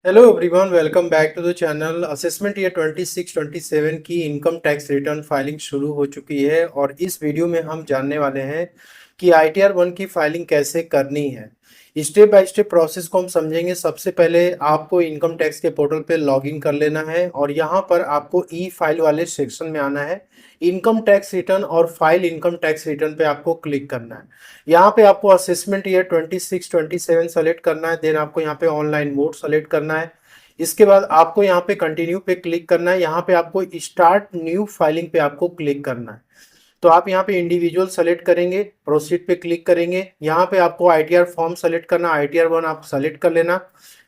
Hello everyone, welcome back to the channel. Assessment year 26-27 की income tax return filing शुरू हो चुकी है और इस वीडियो में हम जानने वाले हैं कि आईटीआर 1 की फाइलिंग कैसे करनी है। स्टेप बाय स्टेप प्रोसेस को हम समझेंगे। सबसे पहले आपको इनकम टैक्स के पोर्टल पे लॉगिन कर लेना है और यहाँ पर आपको ई फाइल वाले सेक्शन में आना है। इनकम टैक्स रिटर्न और फाइल इनकम टैक्स रिटर्न पे आपको क्लिक करना है। यहाँ पे आपको असेसमेंट ईयर 26-27 सेलेक्ट करना है। देन आपको यहाँ पे ऑनलाइन मोड सेलेक्ट करना है। इसके बाद आपको यहाँ पे कंटिन्यू पे क्लिक करना है। यहाँ पे आपको स्टार्ट न्यू फाइलिंग पे आपको क्लिक करना है। तो आप यहाँ पे इंडिविजुअल सेलेक्ट करेंगे, प्रोसीड पे क्लिक करेंगे। यहाँ पे आपको आईटीआर फॉर्म सेलेक्ट करना, आईटीआर 1 आप सेलेक्ट कर लेना।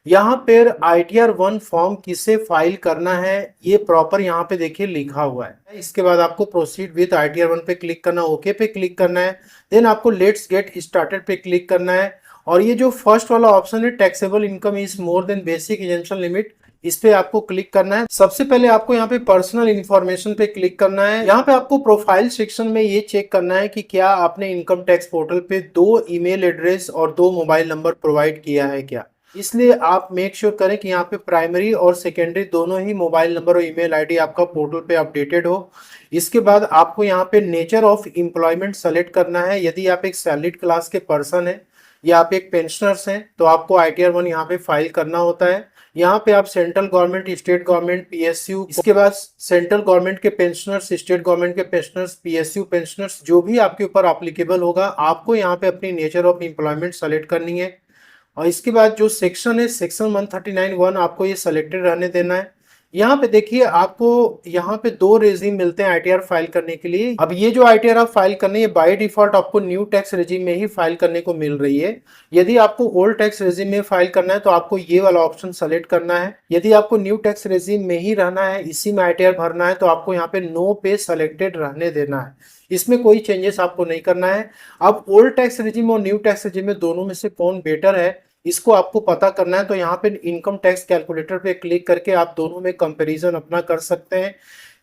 यहाँ पे आईटीआर 1 फॉर्म किसे फाइल करना है ये प्रॉपर यहाँ पे देखिए लिखा हुआ है। इसके बाद आपको प्रोसीड विद आईटीआर 1 पे क्लिक करना, ओके पे क्लिक करना है। देन आपको लेट्स गेट स्टार्टेड पे क्लिक करना है। और ये जो फर्स्ट वाला ऑप्शन है taxable income is more than basic exemption limit, इस पे आपको क्लिक करना है। सबसे पहले आपको यहाँ पे पर्सनल इंफॉर्मेशन पे क्लिक करना है। यहाँ पे आपको प्रोफाइल सेक्शन में ये चेक करना है कि क्या आपने इनकम टैक्स पोर्टल पे 2 ईमेल एड्रेस और 2 मोबाइल नंबर प्रोवाइड किया है क्या। इसलिए आप मेक श्योर करें कि यहाँ पे प्राइमरी और सेकेंडरी दोनों ही मोबाइल नंबर और ईमेल आईडी आपका पोर्टल पे अपडेटेड हो। इसके बाद आपको यहाँ पे नेचर ऑफ एम्प्लॉयमेंट सेलेक्ट करना है। यदि आप एक सैलरीड क्लास के पर्सन है या आप एक पेंशनर्स हैं तो आपको आईटीआर 1 यहाँ पे फाइल करना होता है। यहाँ पे आप central government, state government, PSU, इसके बाद सेंट्रल गवर्नमेंट के पेंशनर्स, स्टेट गवर्नमेंट के पेंशनर्स, पीएसयू पेंशनर्स, जो भी आपके ऊपर एप्लीकेबल होगा आपको यहाँ पे अपनी नेचर ऑफ एम्प्लॉयमेंट सेलेक्ट करनी है। और इसके बाद जो सेक्शन है सेक्शन 139(1) आपको ये सिलेक्टेड रहने देना है। यहाँ पे देखिए आपको यहाँ पे 2 रेजिम मिलते हैं आईटीआर फाइल करने के लिए। अब ये जो आईटीआर आप फाइल करनी है बाय डिफॉल्ट आपको न्यू टैक्स रेजिम में ही फाइल करने को मिल रही है। यदि आपको ओल्ड टैक्स रेजिम में फाइल करना है तो आपको ये वाला ऑप्शन सेलेक्ट करना है। यदि आपको न्यू टैक्स रेजिम में ही रहना है, इसी में आईटीआर भरना है, तो आपको यहाँ पे नो पे सेलेक्टेड रहने देना है। इसमें कोई चेंजेस आपको नहीं करना है। अब ओल्ड टैक्स रेजिम और न्यू टैक्स रेजिम में दोनों में से कौन बेटर है इसको आपको पता करना है। तो यहाँ पे इनकम टैक्स कैलकुलेटर पे क्लिक करके आप दोनों में कंपैरिजन अपना कर सकते हैं।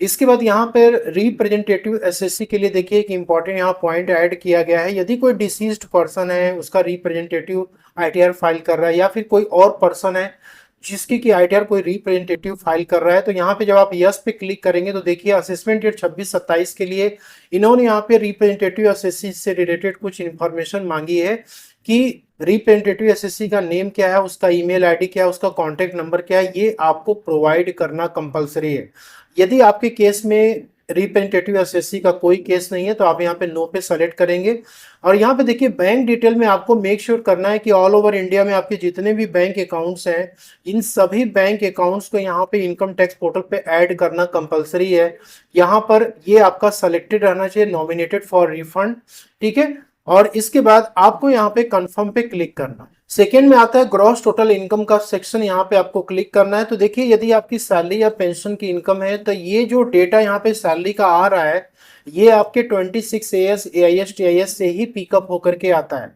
इसके बाद यहाँ पर रिप्रेजेंटेटिव एसएससी के लिए देखिए एक इंपॉर्टेंट यहाँ पॉइंट ऐड किया गया है। यदि कोई डिसीज्ड पर्सन है उसका रिप्रेजेंटेटिव आईटीआर फाइल कर रहा है या फिर कोई और पर्सन है जिसकी की आईटीआर कोई रिप्रेजेंटेटिव फाइल कर रहा है, तो यहाँ पे जब आप यस पे क्लिक करेंगे तो देखिए असेसमेंट ईयर 26-27 के लिए इन्होंने यहाँ पे रिप्रेजेंटेटिव एसएससी से रिलेटेड कुछ इन्फॉर्मेशन मांगी है कि रिप्रेजेंटेटिव एसएससी का नेम क्या है, उसका ईमेल आईडी क्या है, उसका कॉन्टेक्ट नंबर क्या है, ये आपको प्रोवाइड करना कंपलसरी है। यदि आपके केस में रिप्रेजेंटेटिव एसएससी का कोई केस नहीं है तो आप यहाँ पे नो पे सेलेक्ट करेंगे। और यहाँ पे देखिए बैंक डिटेल में आपको मेक श्योर करना है कि ऑल ओवर इंडिया में आपके जितने भी बैंक अकाउंट्स हैं इन सभी बैंक अकाउंट्स को यहाँ पे इनकम टैक्स पोर्टल पे ऐड करना कंपलसरी है। यहाँ पर ये आपका सेलेक्टेड रहना चाहिए, नॉमिनेटेड फॉर रिफंड, ठीक है। और इसके बाद आपको यहाँ पे कंफर्म पे क्लिक करना। सेकेंड में आता है ग्रॉस टोटल इनकम का सेक्शन, यहाँ पे आपको क्लिक करना है। तो देखिए यदि आपकी सैलरी या पेंशन की इनकम है तो ये जो डेटा यहाँ पे सैलरी का आ रहा है ये आपके 26 AS AIS TIS से ही पिकअप होकर के आता है।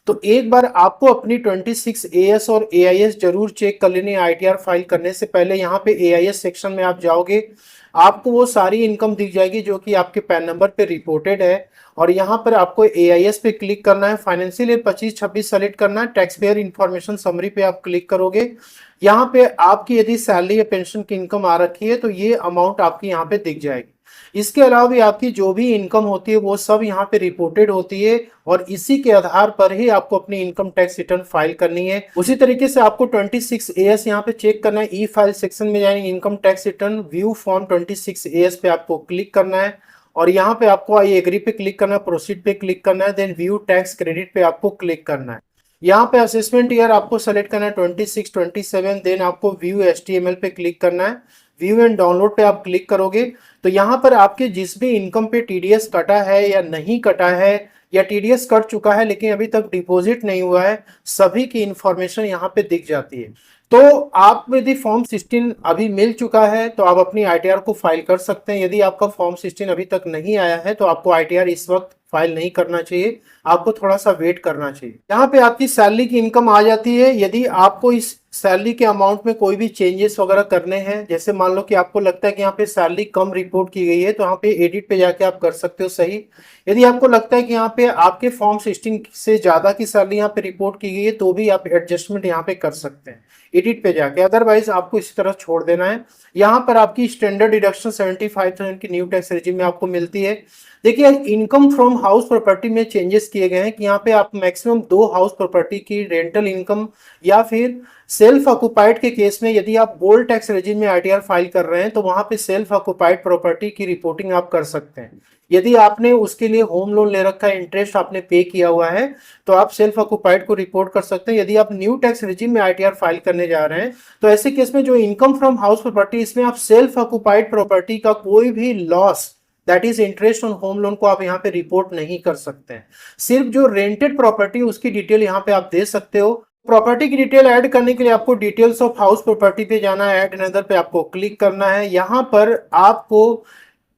तो एक बार आपको अपनी 26 AS और AIS जरूर चेक कर लेनी है। आईटीआर फाइल करने से पहले यहाँ पे AIS सेक्शन में आप जाओगे आपको वो सारी इनकम दिख जाएगी जो कि आपके पैन नंबर पे रिपोर्टेड है। और यहाँ पर आपको AIS पे क्लिक करना है, फाइनेंशियल ईयर 25-26 सेलेक्ट करना है, टैक्स पेयर इन्फॉर्मेशन समरी पे आप क्लिक करोगे। यहाँ पे आपकी यदि सैलरी या पेंशन की इनकम आ रखी है तो ये अमाउंट आपकी यहाँ पे दिख जाएगी। इसके अलावा भी आपकी जो भी इनकम होती है वो सब यहाँ पे रिपोर्टेड होती है और इसी के आधार पर ही आपको अपनी इनकम टैक्स रिटर्न फाइल करनी है। उसी तरीके से आपको 26 AS यहाँ पे चेक करना है। ई फाइल सेक्शन में जाएंगे, income tax return view form 26 AS पे आपको क्लिक करना है और यहाँ पे आपको आई एग्री पे क्लिक करना है, प्रोसीड पे क्लिक करना है, देन व्यू टैक्स क्रेडिट पे आपको क्लिक करना है। यहाँ पे असेसमेंट ईयर आपको सेलेक्ट करना है 26-27, देन आपको व्यू HTML पे क्लिक करना है। व्यू एंड डाउनलोड पे आप क्लिक करोगे तो यहाँ पर आपके जिस भी इनकम पे टीडीएस कटा है या नहीं कटा है या टीडीएस कट चुका है लेकिन अभी तक डिपॉजिट नहीं हुआ है, सभी की इंफॉर्मेशन यहाँ पे दिख जाती है। तो आप यदि फॉर्म 16 अभी मिल चुका है तो आप अपनी आईटीआर को फाइल कर सकते हैं। यदि आपका फॉर्म 16 अभी तक नहीं आया है तो आपको आईटीआर इस वक्त फाइल नहीं करना चाहिए, आपको थोड़ा सा वेट करना चाहिए। यहाँ पे आपकी सैलरी की इनकम आ जाती है। यदि आपको इस सैलरी के अमाउंट में कोई भी चेंजेस वगैरह करने हैं, जैसे मान लो कि आपको लगता है कि यहाँ पे सैलरी कम रिपोर्ट की गई है तो यहाँ पे एडिट पे जाके आप कर सकते हो सही। यदि आपको लगता है कि यहाँ पे आपके फॉर्म 16 से ज्यादा की सैलरी यहाँ पे रिपोर्ट की गई है तो भी आप एडजस्टमेंट यहाँ पे कर सकते हैं। एडिट पे जाके, अदरवाइज आपको इसी तरह छोड़ देना है। यहाँ पर आपकी स्टैंडर्ड डिडक्शन 75,000 की न्यू टैक्स रेजिम में आपको मिलती है। देखिए इनकम फ्रॉम हाउस प्रॉपर्टी में चेंजेस किए गए हैं कि यहाँ पे आप मैक्सिमम 2 हाउस प्रॉपर्टी की रेंटल इनकम या फिर सेल्फ ऑक्युपाइड के केस में यदि आप बोल्ड टैक्स रेजिम में आईटीआर फाइल कर रहे हैं तो वहां पे सेल्फ ऑक्युपाइड प्रॉपर्टी की रिपोर्टिंग आप कर सकते हैं। यदि आपने उसके लिए होम लोन ले रखा है, इंटरेस्ट आपने पे किया हुआ है, तो आप सेल्फ ऑक्युपाइड को रिपोर्ट कर सकते हैं। यदि आप न्यू टैक्स रेजिम में आईटीआर फाइल करने जा रहे हैं तो ऐसे केस में जो इनकम फ्रॉम हाउस प्रॉपर्टी, इसमें आप सेल्फ ऑक्युपाइड प्रॉपर्टी का कोई भी loss that is interest on home loan को आप यहाँ पे रिपोर्ट नहीं कर सकते हैं। सिर्फ जो रेंटेड प्रॉपर्टी उसकी डिटेल यहाँ पे आप दे सकते हो। प्रॉपर्टी की डिटेल ऐड करने के लिए आपको डिटेल्स ऑफ हाउस प्रॉपर्टी पे जाना है, ऐड अनदर पे आपको क्लिक करना है। यहाँ पर आपको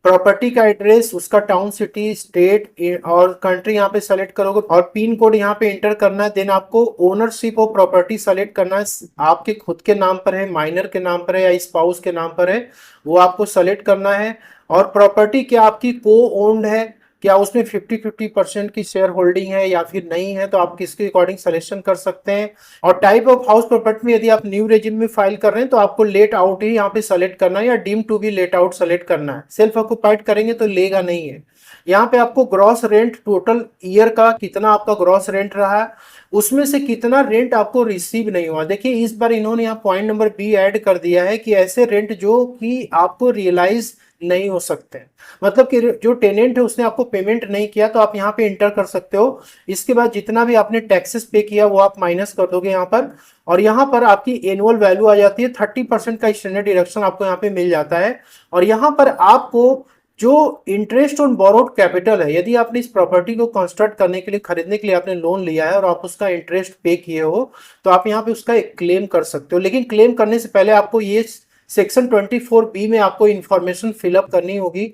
प्रॉपर्टी का एड्रेस, उसका टाउन, सिटी, स्टेट और कंट्री यहाँ पे सेलेक्ट करोगे और पिन कोड यहाँ पे एंटर करना है। देन आपको ओनरशिप ऑफ प्रॉपर्टी सेलेक्ट करना है, आपके खुद के नाम पर है, माइनर के नाम पर है या स्पाउस के नाम पर है, वो आपको सेलेक्ट करना है। और प्रॉपर्टी क्या आपकी को ओन्ड है, क्या उसमें 50-50% की शेयर होल्डिंग है या फिर नहीं है, तो आप किसके अकॉर्डिंग सिलेक्शन कर सकते हैं। और टाइप ऑफ हाउस प्रॉपर्टी में यदि आप न्यू रेजिम में फाइल कर रहे हैं तो आपको लेट आउट ही यहाँ पे सेलेक्ट करना है या deem to be let out select करना है। सेल्फ ऑक्युपाइड करेंगे तो लेगा नहीं है। यहाँ पे आपको ग्रॉस रेंट टोटल ईयर का कितना आपका ग्रॉस रेंट रहा है, उसमें से कितना रेंट आपको रिसीव नहीं हुआ। देखिए इस बार इन्होंने यहाँ पॉइंट नंबर बी ऐड कर दिया है कि ऐसे रेंट जो कि आपको रियलाइज नहीं हो सकते, मतलब कि जो टेनेंट है उसने आपको पेमेंट नहीं किया, तो आप यहाँ पे इंटर कर सकते हो। इसके बाद जितना भी आपने टैक्सेस पे किया वो आप माइनस कर दोगे यहाँ पर, और यहाँ पर आपकी एनुअल वैल्यू आ जाती है। 30% का स्टैंडर्ड डिडक्शन आपको यहाँ पे मिल जाता है। और यहाँ पर आपको जो इंटरेस्ट ऑन बोरोड कैपिटल है, यदि आपने इस प्रॉपर्टी को कंस्ट्रक्ट करने के लिए, खरीदने के लिए आपने लोन लिया है और आप उसका इंटरेस्ट पे किए हो, तो आप यहाँ पे उसका एक क्लेम कर सकते हो। लेकिन क्लेम करने से पहले आपको ये सेक्शन 24B में आपको इंफॉर्मेशन फिलअप करनी होगी।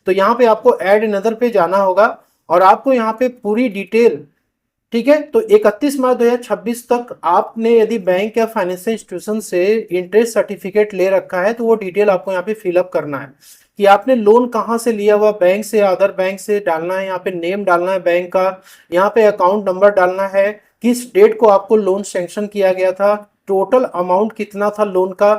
तो यहाँ पे आपको ऐड अनदर पे जाना होगा और आपको यहाँ पे पूरी डिटेल, ठीक है। तो 31 मार्च 2026 तक आपने यदि बैंक या फाइनेंशियल इंस्टीट्यूशन से इंटरेस्ट सर्टिफिकेट ले रखा है तो वो डिटेल आपको यहाँ पे फिलअप करना है कि आपने लोन कहाँ से लिया हुआ, बैंक से या अदर बैंक से डालना है। यहाँ पे नेम डालना है बैंक का, यहाँ पे अकाउंट नंबर डालना है, किस डेट को आपको लोन सैंक्शन किया गया था, टोटल अमाउंट कितना था लोन का,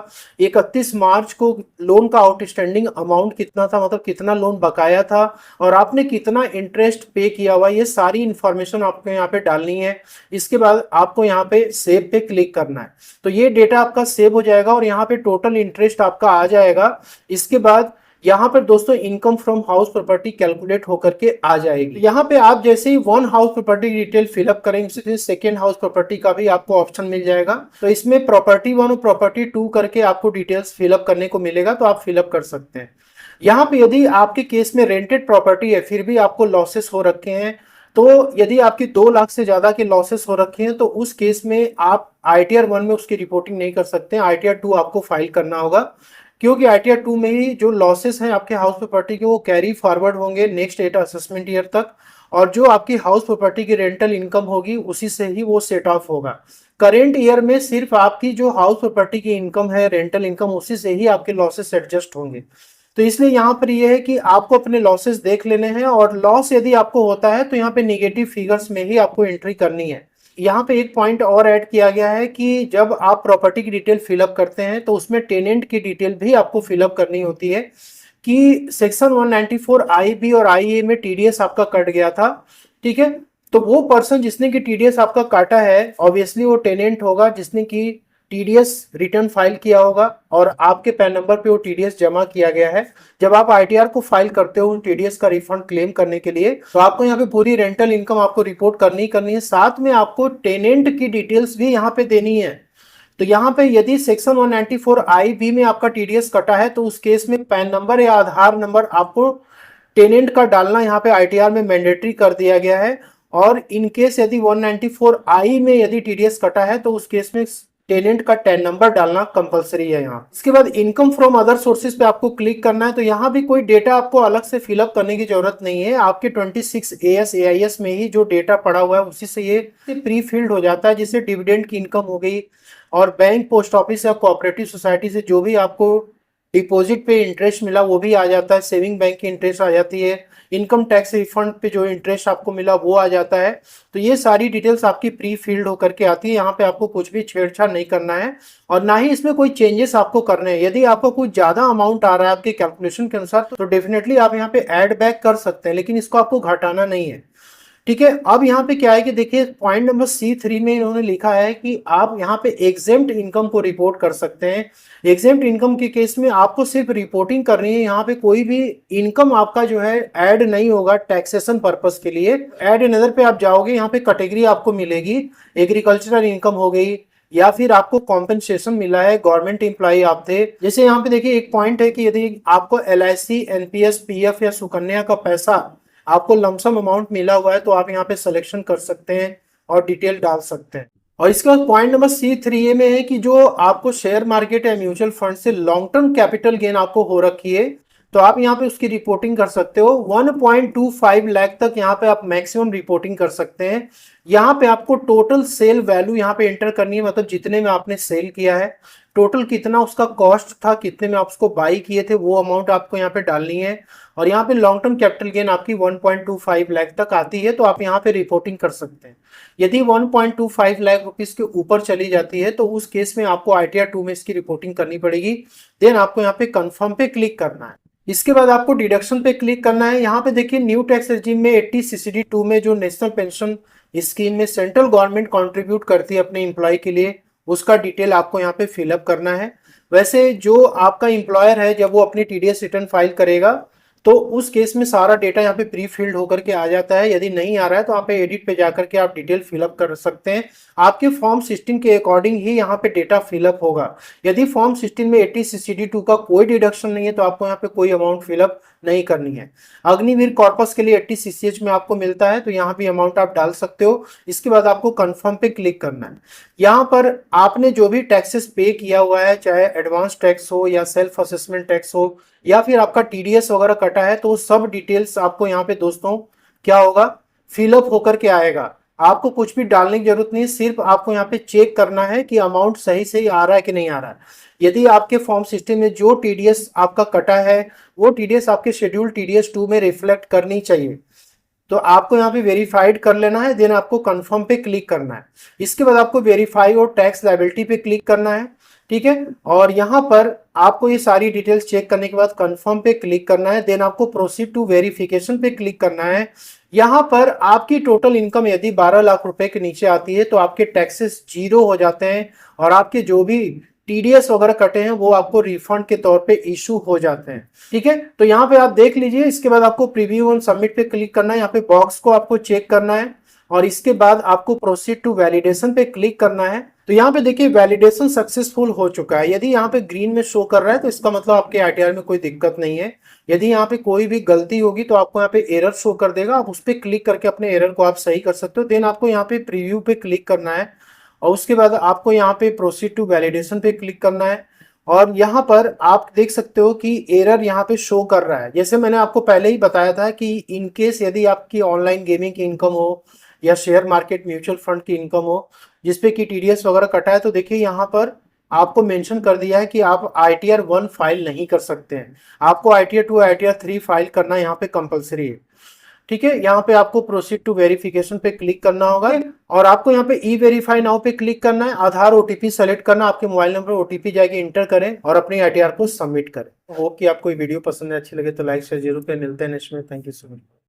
31 मार्च को लोन का आउटस्टैंडिंग अमाउंट कितना था, मतलब कितना लोन बकाया था, और आपने कितना इंटरेस्ट पे किया हुआ, ये सारी इंफॉर्मेशन आपको यहाँ पे डालनी है। इसके बाद आपको यहाँ पे सेव पे क्लिक करना है, तो ये डेटा आपका सेव हो जाएगा और यहाँ पे टोटल इंटरेस्ट आपका आ जाएगा। इसके बाद यहाँ पर दोस्तों income from house property calculate होकर के आ जाएगी। यहाँ पे आप जैसे ही 1 हाउस प्रॉपर्टी डिटेल फिलअप करेंगे, सेकेंड हाउस प्रॉपर्टी का भी आपको ऑप्शन मिल जाएगा। तो इसमें प्रॉपर्टी 1 और प्रॉपर्टी 2 करके आपको डिटेल्स फिलअप करने को मिलेगा, तो आप फिलअप कर सकते हैं। यहाँ पे यदि आपके केस में रेंटेड प्रॉपर्टी है फिर भी आपको लॉसेस हो रखे हैं, तो यदि आपकी 2 लाख से ज्यादा के लॉसेस हो रखे हैं तो उस केस में आप आईटीआर 1 में उसकी रिपोर्टिंग नहीं कर सकते, आईटीआर 2 आपको फाइल करना होगा। क्योंकि आईटीआर 2 में ही जो लॉसेस हैं आपके हाउस प्रॉपर्टी के वो कैरी फॉरवर्ड होंगे नेक्स्ट डेटा असेसमेंट ईयर तक, और जो आपकी हाउस प्रॉपर्टी की रेंटल इनकम होगी उसी से ही वो सेट ऑफ होगा। करेंट ईयर में सिर्फ आपकी जो हाउस प्रॉपर्टी की इनकम है, रेंटल इनकम, उसी से ही आपके लॉसेस एडजस्ट होंगे। तो इसलिए यहाँ पर ये है कि आपको अपने लॉसेस देख लेने हैं, और लॉस यदि आपको होता है तो यहाँ पे नेगेटिव फिगर्स में ही आपको एंट्री करनी है। यहाँ पे एक पॉइंट और ऐड किया गया है कि जब आप प्रॉपर्टी की डिटेल फिलअप करते हैं तो उसमें टेनेंट की डिटेल भी आपको फिलअप करनी होती है कि सेक्शन 194 IB और IA में टीडीएस आपका कट गया था, ठीक है। तो वो पर्सन जिसने की टीडीएस आपका काटा है ऑब्वियसली वो टेनेंट होगा जिसने की टीडीएस रिटर्न फाइल किया होगा और आपके पैन नंबर पे वो टीडीएस जमा किया गया है। जब आप आईटीआर को फाइल करते हो टीडीएस का रिफंड क्लेम करने के लिए, तो आपको यहाँ पे पूरी रेंटल इनकम आपको रिपोर्ट करनी है, साथ में आपको टेनेंट की डिटेल्स भी यहाँ पे देनी है। तो यहाँ पे यदि सेक्शन 194 IB में आपका टीडीएस कटा है तो उस केस में पैन नंबर या आधार नंबर आपको टेनेंट का डालना यहाँ पे आईटीआर में मैंडेटरी कर दिया गया है। और इन केस यदि 194 I में यदि टीडीएस कटा है तो उस केस में टेनेंट का टैन नंबर डालना कंपलसरी है यहाँ। इसके बाद इनकम फ्रॉम अदर सोर्सेज पे आपको क्लिक करना है, तो यहाँ भी कोई डेटा आपको अलग से फिलअप करने की जरूरत नहीं है। आपके 26 AS AIS में ही जो डेटा पड़ा हुआ है उसी से ये प्री फिल्ड हो जाता है, जिससे डिविडेंड की इनकम हो गई और बैंक, पोस्ट ऑफिस या कोऑपरेटिव सोसाइटी से जो भी आपको डिपॉजिट पे इंटरेस्ट मिला वो भी आ जाता है, सेविंग बैंक की इंटरेस्ट आ जाती है, इनकम टैक्स रिफंड पे जो इंटरेस्ट आपको मिला वो आ जाता है। तो ये सारी डिटेल्स आपकी प्री फिल्ड होकर के आती है, यहाँ पे आपको कुछ भी छेड़छाड़ नहीं करना है और ना ही इसमें कोई चेंजेस आपको करने हैं। यदि आपको कुछ ज्यादा अमाउंट आ रहा है आपके कैलकुलेशन के अनुसार तो डेफिनेटली आप यहाँ पे ऐड बैक कर सकते हैं, लेकिन इसको आपको घटाना नहीं है। ठीक है, अब यहाँ पे क्या है कि देखिए पॉइंट नंबर C3 में इन्होंने लिखा है कि आप यहाँ पे एग्जेम्प्ट इनकम को रिपोर्ट कर सकते हैं। एग्जेम्प्ट इनकम के केस में आपको सिर्फ रिपोर्टिंग करनी है, यहाँ पे कोई भी इनकम आपका जो है ऐड नहीं होगा टैक्सेशन पर्पस के लिए। ऐड अनदर पे आप जाओगे, यहाँ पे कैटेगरी आपको मिलेगी, एग्रीकल्चरल इनकम हो गई या फिर आपको कॉम्पेंसेशन मिला है, गवर्नमेंट एम्प्लॉय आप थे। जैसे यहाँ पे देखिए एक पॉइंट है कि यदि आपको LIC, NPS, PF या सुकन्या का पैसा आपको लमसम अमाउंट मिला हुआ है तो आप यहाँ पे सिलेक्शन कर सकते हैं और डिटेल डाल सकते हैं। और इसके बाद पॉइंट नंबर C3 में है कि जो आपको शेयर मार्केट या म्यूचुअल फंड से लॉन्ग टर्म कैपिटल गेन आपको हो रखी है तो आप यहाँ पे उसकी रिपोर्टिंग कर सकते हो। 1.25 लाख तक यहाँ पे आप मैक्सिमम रिपोर्टिंग कर सकते हैं। यहाँ पे आपको टोटल सेल वैल्यू यहाँ पे एंटर करनी है, मतलब जितने में आपने सेल किया है, टोटल कितना उसका कॉस्ट था, कितने में आप उसको बाई किए थे, वो अमाउंट आपको यहाँ पे डालनी है। और यहाँ पे लॉन्ग टर्म कैपिटल गेन आपकी 1.25 लाख तक आती है तो आप यहाँ पे रिपोर्टिंग कर सकते हैं। यदि 1.25 लाख रुपीस के ऊपर चली जाती है तो उस केस में आपको ITR 2 में इसकी रिपोर्टिंग करनी पड़ेगी। देन आपको यहाँ पे कंफर्म पे क्लिक करना है। इसके बाद आपको डिडक्शन पे क्लिक करना है। यहाँ पे देखिए न्यू टैक्स रेजिम में 80 CCD 2 में जो नेशनल पेंशन स्कीम में सेंट्रल गवर्नमेंट कंट्रीब्यूट करती है अपने एम्प्लॉय के लिए, उसका डिटेल आपको यहाँ पे फिलअप करना है। वैसे जो आपका एम्प्लॉयर है जब वो अपनी TDS रिटर्न फाइल करेगा तो उस केस में सारा डेटा यहाँ पे प्री फिल्ड होकर के आ जाता है। यदि नहीं आ रहा है तो आप एडिट पे जाकर के आप डिटेल फिलअप कर सकते हैं। आपके फॉर्म 16 के अकॉर्डिंग ही यहाँ पे डेटा फिलअप होगा। यदि फॉर्म 16 में 80 CCD 2 का कोई डिडक्शन नहीं है तो आपको यहाँ पे कोई अमाउंट फिलअप नहीं करनी है। अग्निवीर कॉर्पस के लिए 80 CCH में आपको मिलता है तो यहाँ पे अमाउंट आप डाल सकते हो। इसके बाद आपको कंफर्म पे क्लिक करना है। यहाँ पर आपने जो भी टैक्सेस पे किया हुआ है, चाहे एडवांस टैक्स हो या सेल्फ असेसमेंट टैक्स हो या फिर आपका TDS वगैरह कटा है, तो सब डिटेल्स आपको यहाँ पे दोस्तों क्या होगा, फिलअप होकर के आएगा। आपको कुछ भी डालने की जरूरत नहीं है, सिर्फ आपको यहाँ पे चेक करना है कि अमाउंट सही सही आ रहा है कि नहीं आ रहा है। यदि आपके फॉर्म सिस्टम में जो TDS आपका कटा है वो TDS आपके शेड्यूल TDS 2 में रिफ्लेक्ट करनी चाहिए, तो आपको यहाँ पे वेरीफाइड कर लेना है। देन आपको कंफर्म पे क्लिक करना है। इसके बाद आपको वेरीफाई और टैक्स लायबिलिटी पे क्लिक करना है। ठीक है, और यहाँ पर आपको ये सारी डिटेल्स चेक करने के बाद कंफर्म पे क्लिक करना है। देन आपको प्रोसीड टू वेरिफिकेशन पे क्लिक करना है। यहाँ पर आपकी टोटल इनकम यदि 12 लाख रुपए के नीचे आती है तो आपके टैक्सेस जीरो हो जाते हैं और आपके जो भी TDS वगैरह कटे हैं वो आपको रिफंड के तौर पे इशू हो जाते हैं। ठीक है, तो यहाँ पे आप देख लीजिए। इसके बाद आपको प्रीव्यू और सबमिट पे क्लिक करना है। यहाँ पे बॉक्स को आपको चेक करना है और इसके बाद आपको प्रोसीड टू वैलिडेशन पे क्लिक करना है। तो यहाँ पे देखिए वैलिडेशन सक्सेसफुल हो चुका है। यदि यहाँ पे ग्रीन में शो कर रहा है तो इसका मतलब आपके ITR में कोई दिक्कत नहीं है। यदि यहाँ पे कोई भी गलती होगी तो आपको यहाँ पे एरर शो कर देगा, आप उस पर क्लिक करके अपने एरर को आप सही कर सकते हो। देन आपको यहाँ पे प्रीव्यू पे क्लिक करना है और उसके बाद आपको यहाँ पे प्रोसीड टू वैलिडेशन पे क्लिक करना है। और यहाँ पर आप देख सकते हो कि एरर यहाँ पे शो कर रहा है। जैसे मैंने आपको पहले ही बताया था कि इनकेस यदि आपकी ऑनलाइन गेमिंग की इनकम हो या शेयर मार्केट म्यूचुअल फंड की इनकम हो जिसपे कि TDS वगैरह कटा है, तो देखिए यहाँ पर आपको मेंशन कर दिया है कि आप ITR 1 फाइल नहीं कर सकते हैं। आपको ITR 2 ITR 3 फाइल करना यहाँ पे कंपलसरी है। ठीक है, यहाँ पे आपको प्रोसीड टू वेरिफिकेशन पे क्लिक करना होगा और आपको यहाँ पे E-वेरीफाई नाउ पे क्लिक करना है। आधार OTP सेलेक्ट करना, आपके मोबाइल नंबर OTP जाके इंटर करें और अपनी ITR को सबमिट करें। होप कि आपको ये वीडियो पसंद है, अच्छी लगे तो लाइक शेयर जरूर करें। मिलते हैं नेक्स्ट में। Thank you so much.